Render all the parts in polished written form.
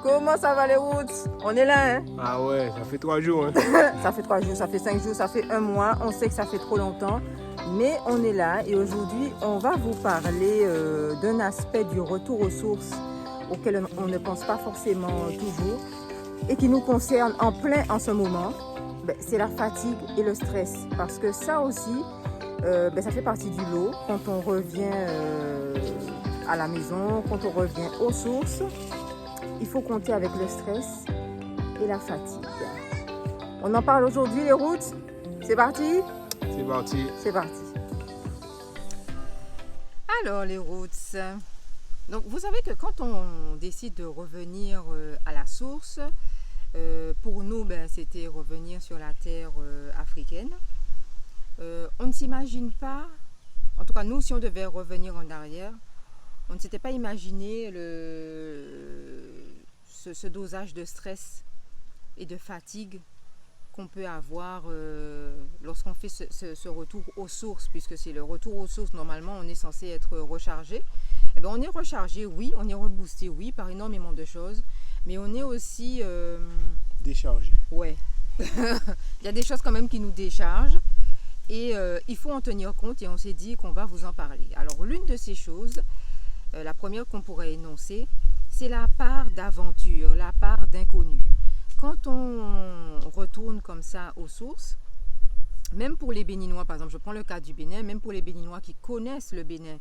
Comment ça va les routes? On est là, hein? Ah ouais, ça fait 3 jours. Hein. Ça fait 3 jours, ça fait 5 jours, ça fait 1 mois. On sait que ça fait trop longtemps, mais on est là et aujourd'hui, on va vous parler d'un aspect du retour aux sources auquel on ne pense pas forcément toujours et qui nous concerne en plein en ce moment. C'est la fatigue et le stress, parce que ça aussi, ça fait partie du lot quand on revient à la maison, quand on revient aux sources. Il faut compter avec le stress et la fatigue. On en parle aujourd'hui, les routes. C'est parti? C'est parti. C'est parti. Alors, les routes. Donc, vous savez que quand on décide de revenir à la source, pour nous, c'était revenir sur la terre africaine. On ne s'imagine pas, en tout cas nous, si on devait revenir en arrière, on ne s'était pas imaginé ce dosage de stress et de fatigue qu'on peut avoir lorsqu'on fait ce retour aux sources, puisque c'est le retour aux sources, normalement on est censé être rechargé. On est rechargé, oui, on est reboosté, oui, par énormément de choses, mais on est aussi... déchargé. Ouais, il y a des choses quand même qui nous déchargent et il faut en tenir compte et on s'est dit qu'on va vous en parler. Alors l'une de ces choses, la première qu'on pourrait énoncer, c'est la part d'aventure, la part d'inconnu. Quand on retourne comme ça aux sources, même pour les Béninois, par exemple, je prends le cas du Bénin, même pour les Béninois qui connaissent le Bénin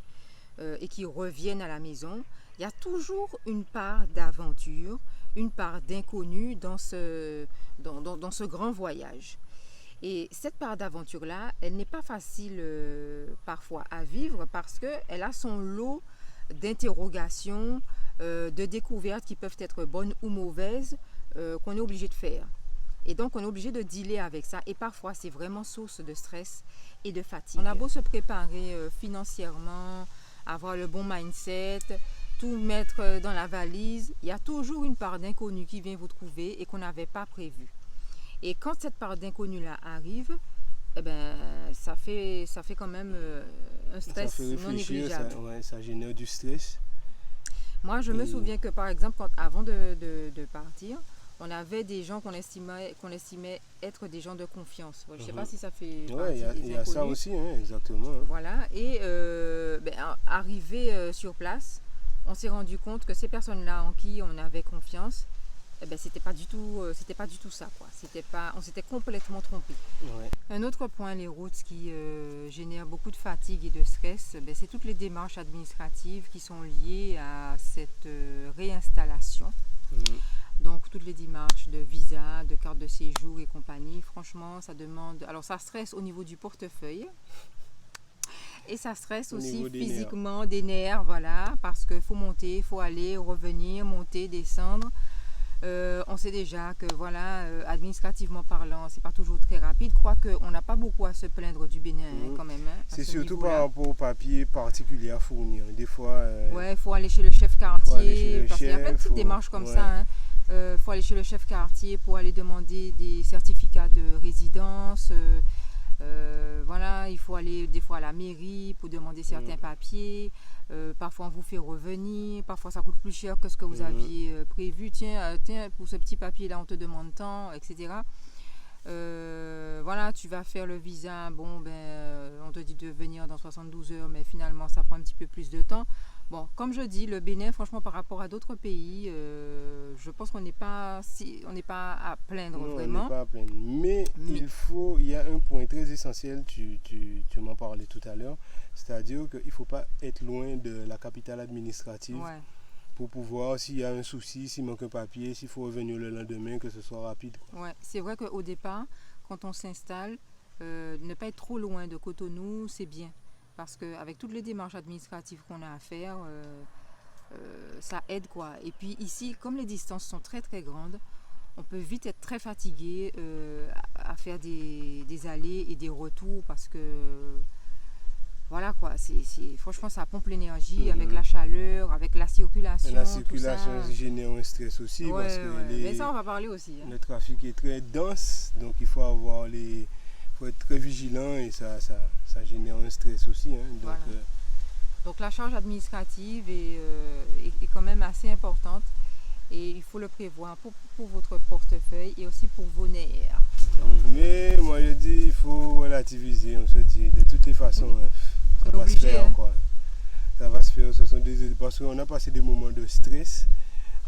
et qui reviennent à la maison, il y a toujours une part d'aventure, une part d'inconnu dans ce grand voyage. Et cette part d'aventure-là, elle n'est pas facile parfois à vivre parce qu'elle a son lot d'interrogations, de découvertes qui peuvent être bonnes ou mauvaises qu'on est obligé de faire. Et donc, on est obligé de dealer avec ça. Et parfois, c'est vraiment source de stress et de fatigue. On a beau se préparer financièrement, avoir le bon mindset, tout mettre dans la valise, il y a toujours une part d'inconnu qui vient vous trouver et qu'on n'avait pas prévu. Et quand cette part d'inconnu-là arrive, ça fait quand même un stress non négligeable. Ça génère du stress. Moi, je me souviens que, par exemple, avant de partir, on avait des gens qu'on estimait être des gens de confiance. Je ne sais pas si ça fait partie des inconnus. Il y a ça aussi, hein, exactement. Hein. Voilà. Et arrivé sur place, on s'est rendu compte que ces personnes-là en qui on avait confiance, c'était pas du tout ça, quoi. On s'était complètement trompé. Ouais. Un autre point, les routes qui génèrent beaucoup de fatigue et de stress, c'est toutes les démarches administratives qui sont liées à cette réinstallation. Donc toutes les démarches de visa, de carte de séjour et compagnie, franchement, ça demande. Alors ça stresse au niveau du portefeuille. Et ça stresse aussi physiquement, des nerfs, voilà, parce qu'il faut monter, il faut aller, revenir, monter, descendre. On sait déjà que, voilà, administrativement parlant, c'est pas toujours très rapide, quoique on n'a pas beaucoup à se plaindre du Bénin quand même. Hein, c'est surtout par rapport aux papiers particuliers à fournir. Des fois... il faut aller chez le chef quartier, parce qu'il y a plein de petites démarches comme ça. Il faut aller chez le chef quartier pour aller demander des certificats de résidence. Voilà, il faut aller des fois à la mairie pour demander certains papiers. Parfois on vous fait revenir, parfois ça coûte plus cher que ce que vous aviez prévu. Tiens, pour ce petit papier là on te demande tant, etc. Voilà, tu vas faire le visa, on te dit de venir dans 72 heures, mais finalement ça prend un petit peu plus de temps. Bon, comme je dis, le Bénin, franchement, par rapport à d'autres pays, je pense qu'on n'est pas à plaindre vraiment. On n'est pas à plaindre. Mais il y a un point très essentiel, tu m'en parlais tout à l'heure, c'est-à-dire qu'il ne faut pas être loin de la capitale administrative pour pouvoir, s'il y a un souci, s'il manque un papier, s'il faut revenir le lendemain, que ce soit rapide. Ouais, c'est vrai qu'au départ, quand on s'installe, ne pas être trop loin de Cotonou, c'est bien. Parce qu'avec toutes les démarches administratives qu'on a à faire, ça aide, quoi. Et puis ici, comme les distances sont très très grandes, on peut vite être très fatigué à faire des allers et des retours parce que voilà, quoi. Franchement, ça pompe l'énergie avec la chaleur, avec la circulation. Et la circulation génère un stress aussi parce que mais ça, on va parler aussi. Le trafic est très dense, donc il faut être très vigilant et ça génère un stress aussi. Hein. Donc, voilà. Donc la charge administrative est quand même assez importante. Et il faut le prévoir pour votre portefeuille et aussi pour vos nerfs. Mais moi je dis, il faut relativiser, on se dit, de toutes les façons, ça va se faire, quoi. Ça va se faire, parce qu'on a passé des moments de stress.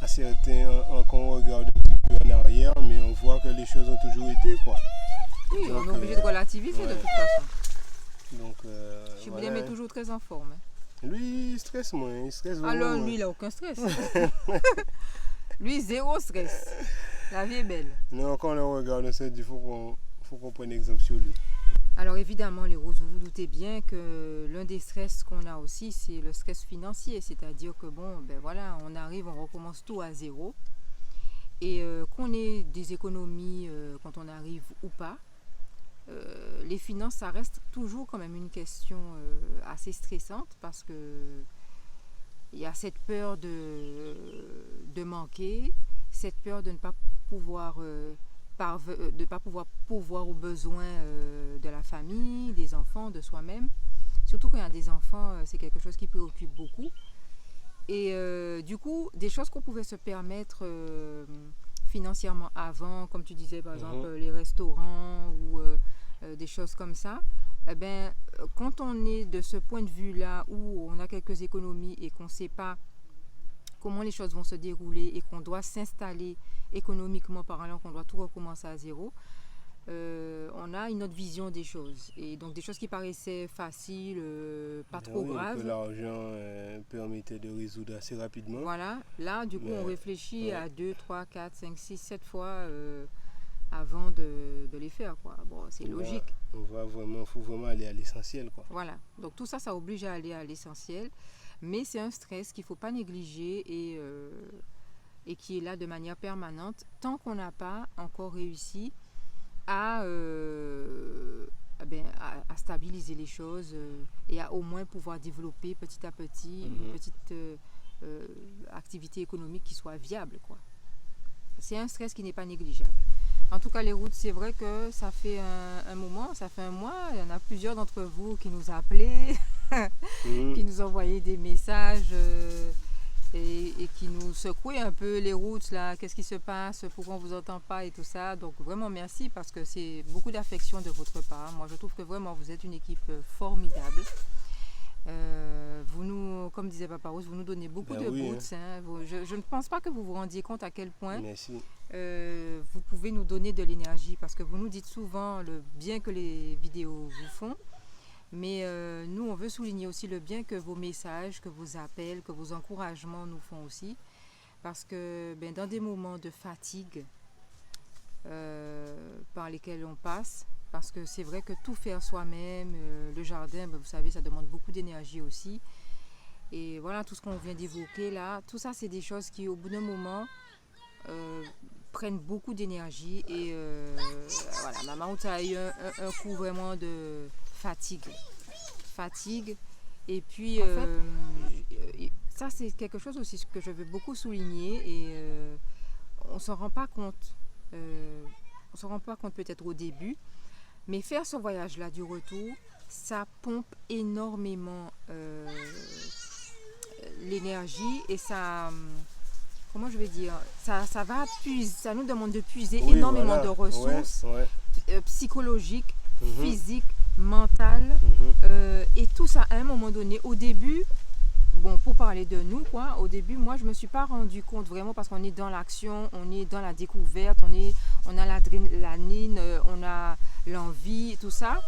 À certains, quand on regarde un petit peu en arrière, mais on voit que les choses ont toujours été, quoi. Oui, donc, on est obligé de relativiser de toute façon. Donc, William est toujours très en forme. Lui, il stresse moins, il stresse vraiment. Alors lui, il n'a aucun stress. Lui, zéro stress. La vie est belle. Non, quand on le regarde, on se dit, il faut qu'on prenne exemple sur lui. Alors évidemment, les roses, vous vous doutez bien que l'un des stress qu'on a aussi, c'est le stress financier. C'est-à-dire que bon, ben voilà, on arrive, on recommence tout à zéro. Et qu'on ait des économies quand on arrive ou pas, les finances, ça reste toujours quand même une question assez stressante parce que il y a cette peur de manquer, cette peur de ne pas pouvoir pourvoir aux besoins de la famille, des enfants, de soi-même. Surtout quand il y a des enfants, c'est quelque chose qui préoccupe beaucoup. Et du coup, des choses qu'on pouvait se permettre financièrement avant, comme tu disais par exemple les restaurants ou des choses comme ça, eh ben, quand on est de ce point de vue-là où on a quelques économies et qu'on ne sait pas comment les choses vont se dérouler et qu'on doit s'installer économiquement parlant, qu'on doit tout recommencer à zéro, on a une autre vision des choses. Et donc des choses qui paraissaient faciles, pas trop graves. Que l'argent permettait de résoudre assez rapidement. Voilà, là du coup on réfléchit à 2, 3, 4, 5, 6, 7 fois avant de les faire, quoi. Bon, c'est logique. Faut vraiment aller à l'essentiel, quoi. Voilà, donc tout ça, ça oblige à aller à l'essentiel. Mais c'est un stress qu'il ne faut pas négliger et qui est là de manière permanente tant qu'on n'a pas encore réussi à stabiliser les choses et à au moins pouvoir développer petit à petit une petite activité économique qui soit viable, quoi. C'est un stress qui n'est pas négligeable. En tout cas, les routes, c'est vrai que ça fait un moment, ça fait un mois. Il y en a plusieurs d'entre vous qui nous appelaient, qui nous envoyaient des messages et qui nous secouaient un peu les routes, là. Qu'est-ce qui se passe? Pourquoi on ne vous entend pas et tout ça? Donc vraiment merci parce que c'est beaucoup d'affection de votre part. Moi, je trouve que vraiment vous êtes une équipe formidable. Vous nous, comme disait Papa Rose, vous nous donnez beaucoup de boots. Je ne pense pas que vous vous rendiez compte à quel point vous pouvez nous donner de l'énergie parce que vous nous dites souvent le bien que les vidéos vous font. Mais nous, on veut souligner aussi le bien que vos messages, que vos appels, que vos encouragements nous font aussi. Parce que dans des moments de fatigue par lesquels on passe, parce que c'est vrai que tout faire soi-même, le jardin, vous savez, ça demande beaucoup d'énergie aussi. Et voilà, tout ce qu'on vient d'évoquer là, tout ça, c'est des choses qui, au bout d'un moment, prennent beaucoup d'énergie. Et voilà, maman, tu as eu un coup vraiment de fatigue. Et puis, ça, c'est quelque chose aussi que je veux beaucoup souligner. Et on ne s'en rend pas compte. On s'en rend pas compte peut-être au début. Mais faire ce voyage-là du retour, ça pompe énormément l'énergie et ça, comment je vais dire, ça va puiser, ça nous demande de puiser énormément de ressources psychologiques, physiques, mentales et tout ça à un moment donné. Au début, bon, pour parler de nous, quoi, au début, moi, je ne me suis pas rendu compte vraiment parce qu'on est dans l'action, on est dans la découverte, on a l'adrénaline, on a l'envie, tout ça.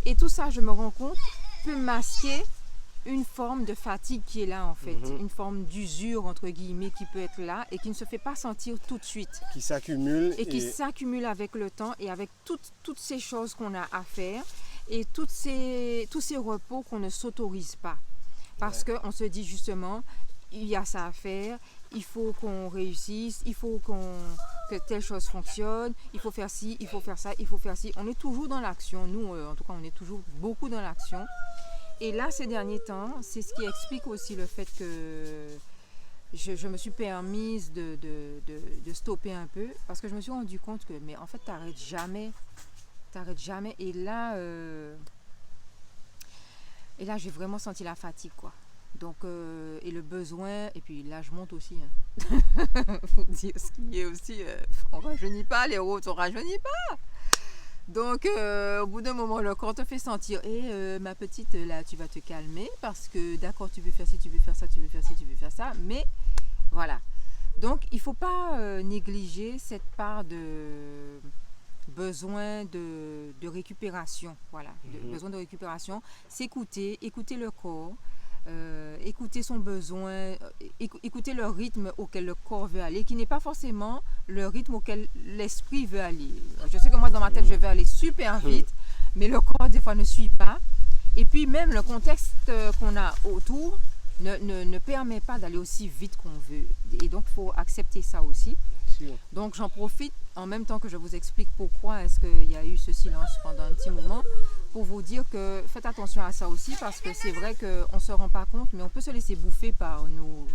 Et tout ça, je me rends compte, peut masquer une forme de fatigue qui est là, en fait. Une forme d'usure, entre guillemets, qui peut être là et qui ne se fait pas sentir tout de suite. Qui s'accumule. Et qui s'accumule avec le temps et avec toutes ces choses qu'on a à faire et tous ces repos qu'on ne s'autorise pas. Parce qu'on se dit justement, il y a ça à faire, il faut qu'on réussisse, il faut que telle chose fonctionne, il faut faire ci, il faut faire ça, il faut faire ci. On est toujours dans l'action, nous en tout cas on est toujours beaucoup dans l'action. Et là ces derniers temps, c'est ce qui explique aussi le fait que je me suis permise de stopper un peu parce que je me suis rendu compte que mais en fait t'arrêtes jamais. Et là j'ai vraiment senti la fatigue, quoi. Donc, et le besoin, et puis là je monte aussi. Faut dire ce qui est aussi, on rajeunit pas les routes, on rajeunit pas. Donc, au bout d'un moment, le corps te fait sentir, ma petite, là, tu vas te calmer parce que d'accord, tu veux faire ci, tu veux faire ça, tu veux faire ci, tu veux faire ça, mais voilà. Donc, il ne faut pas négliger cette part de besoin de récupération. Voilà, besoin de récupération. S'écouter, écouter le corps, écouter son besoin, écouter le rythme auquel le corps veut aller, qui n'est pas forcément le rythme auquel l'esprit veut aller. Je sais que moi, dans ma tête, je vais aller super vite, mais le corps, des fois, ne suit pas. Et puis, même le contexte qu'on a autour ne permet pas d'aller aussi vite qu'on veut. Et donc, il faut accepter ça aussi. Donc, j'en profite, en même temps que je vous explique pourquoi est-ce qu'il y a eu ce silence pendant un petit moment, pour vous dire que faites attention à ça aussi, parce que c'est vrai qu'on ne se rend pas compte, mais on peut se laisser bouffer par nos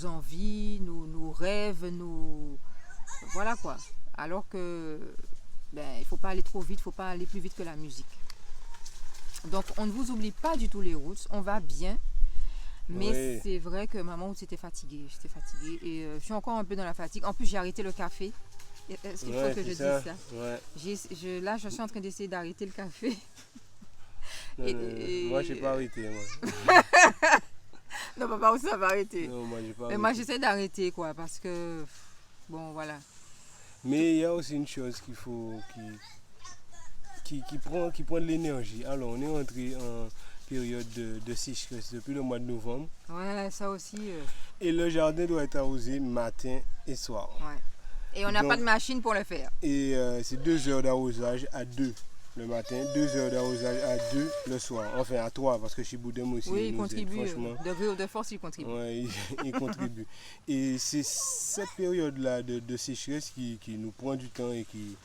envies, nos rêves, voilà quoi. Alors que il ne faut pas aller trop vite, il ne faut pas aller plus vite que la musique. Donc on ne vous oublie pas du tout les routes, on va bien. Mais c'est vrai que maman, j'étais fatiguée et je suis encore un peu dans la fatigue. En plus, j'ai arrêté le café. Est-ce qu'il faut que je dise ça? Là, je suis en train d'essayer d'arrêter le café. Moi, je n'ai pas arrêté. Non, papa aussi, ça va arrêter. Non, moi, j'ai pas Mais moi, j'essaie d'arrêter, quoi, parce que, bon, voilà. Mais il y a aussi une chose qu'il faut, qui prend de l'énergie. Alors, on est entré en période de sécheresse depuis le mois de novembre. Ouais, ça aussi. Et le jardin doit être arrosé matin et soir. Ouais. Et on n'a pas de machine pour le faire. Et c'est 2 heures d'arrosage à 2 le matin, 2 heures d'arrosage à 2 le soir. Enfin à 3 parce que chez Boudem aussi. Oui, il contribue. De force, il contribue. Oui, il contribue. Et c'est cette période-là de sécheresse qui nous prend du temps et qui,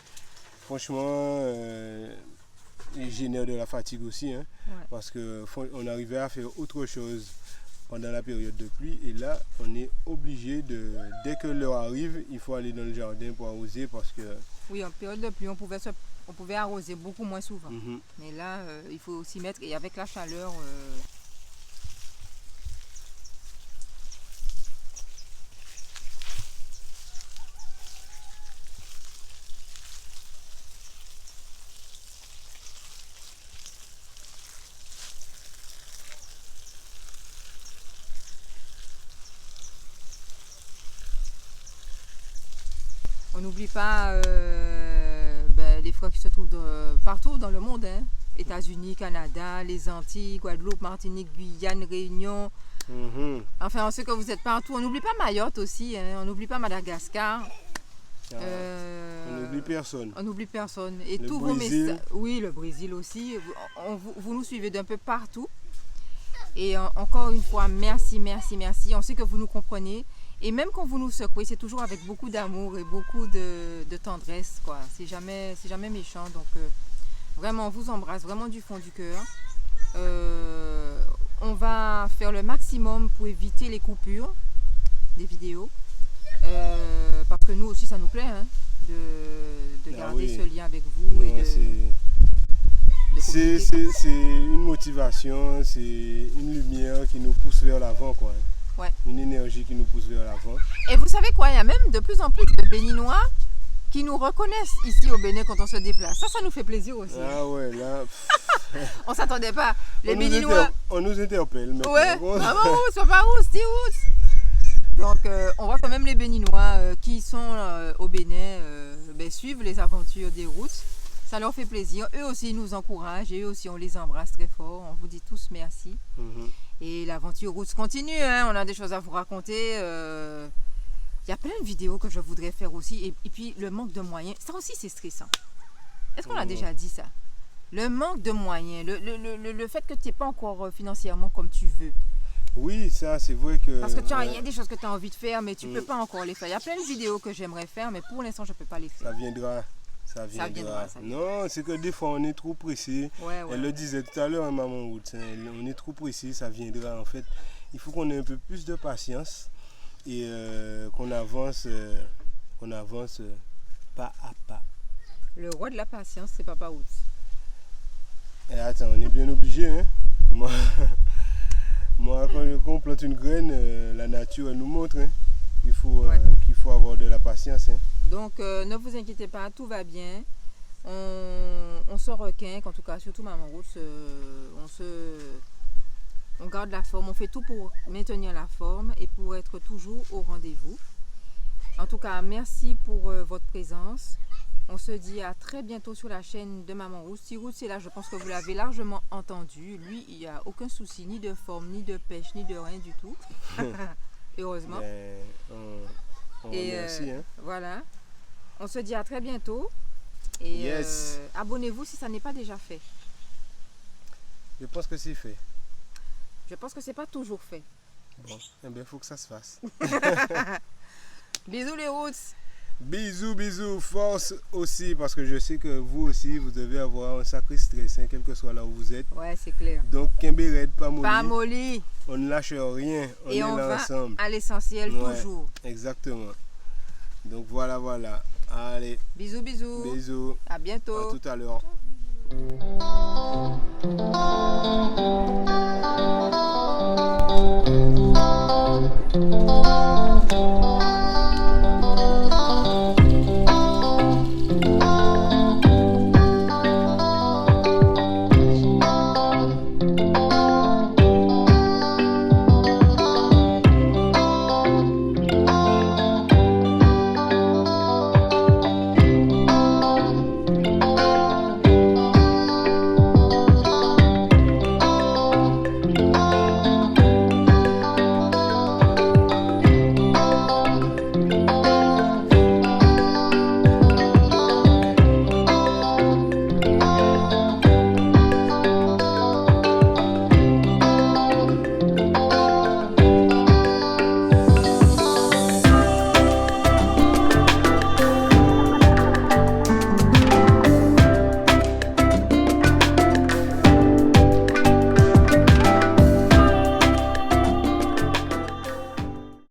franchement, génère de la fatigue aussi. Hein, parce qu'on arrivait à faire autre chose pendant la période de pluie et là on est obligé dès que l'heure arrive, il faut aller dans le jardin pour arroser parce que... Oui, en période de pluie on pouvait arroser beaucoup moins souvent. Mais là il faut s'y mettre et avec la chaleur... On n'oublie pas les frères qui se trouvent partout dans le monde, hein. États-Unis, Canada, les Antilles, Guadeloupe, Martinique, Guyane, Réunion. Enfin, on sait que vous êtes partout. On n'oublie pas Mayotte aussi, hein. On n'oublie pas Madagascar. On n'oublie personne. On n'oublie personne. Et le tous Brésil. Vos messages. Oui, le Brésil aussi. Vous nous suivez d'un peu partout. Et encore une fois, merci, merci, merci. On sait que vous nous comprenez. Et même quand vous nous secouez, c'est toujours avec beaucoup d'amour et beaucoup de tendresse, quoi. C'est jamais méchant. Donc, vraiment, on vous embrasse vraiment du fond du cœur. On va faire le maximum pour éviter les coupures des vidéos. Parce que nous aussi, ça nous plaît, hein, de garder ce lien avec vous. Non, et c'est une motivation, c'est une lumière qui nous pousse vers l'avant, quoi. Ouais. Une énergie qui nous pousse vers l'avant. Et vous savez quoi, il y a même de plus en plus de Béninois qui nous reconnaissent ici au Bénin quand on se déplace. Ça nous fait plaisir aussi. Ah ouais, là... On s'attendait pas. Les Béninois... On nous interpelle maintenant. Ouais, ah bon, c'est pas où, c'est où? Donc on voit quand même les Béninois qui sont au Bénin suivent les aventures des routes. Ça leur fait plaisir. Eux aussi nous encouragent et eux aussi on les embrasse très fort. On vous dit tous merci. Et l'aventure route continue, hein. On a des choses à vous raconter. Il y a plein de vidéos que je voudrais faire aussi. Et puis le manque de moyens, ça aussi c'est stressant. Est-ce qu'on a déjà dit ça? Le manque de moyens, le fait que tu n'es pas encore financièrement comme tu veux. Oui, ça c'est vrai que... Parce que il y a des choses que tu as envie de faire, mais tu ne peux pas encore les faire. Il y a plein de vidéos que j'aimerais faire, mais pour l'instant je ne peux pas les faire. Ça viendra. Ça viendra. Non, c'est que des fois on est trop pressé. Elle le disait tout à l'heure, hein, maman Woods, on est trop pressé, ça viendra. En fait, il faut qu'on ait un peu plus de patience et qu'on avance pas à pas. Le roi de la patience, c'est Papa Woods. Et attends, on est bien obligé, hein. Moi, quand on plante une graine, la nature elle nous montre hein, qu'il faut avoir de la patience. Hein. Donc, ne vous inquiétez pas, tout va bien. On se requinque, en tout cas, surtout Maman Roots, on garde la forme, on fait tout pour maintenir la forme et pour être toujours au rendez-vous. En tout cas, merci pour votre présence. On se dit à très bientôt sur la chaîne de Maman Roots. Si Roots est là, je pense que vous l'avez largement entendu. Lui, il n'y a aucun souci, ni de forme, ni de pêche, ni de rien du tout. Heureusement. Merci. Hein. Voilà. On se dit à très bientôt. Et abonnez-vous si ça n'est pas déjà fait. Je pense que c'est fait. Je pense que c'est pas toujours fait. Bon, eh bien, il faut que ça se fasse. Bisous les Roots. Bisous, force aussi, parce que je sais que vous aussi, vous devez avoir un sacré stress, hein, quel que soit là où vous êtes. Ouais, c'est clair. Donc, Kimbered, pas molly. Pas molly. On ne lâche rien, on est là ensemble. À l'essentiel toujours. Exactement. Donc, voilà. Allez. Bisous. À bientôt. À tout à l'heure.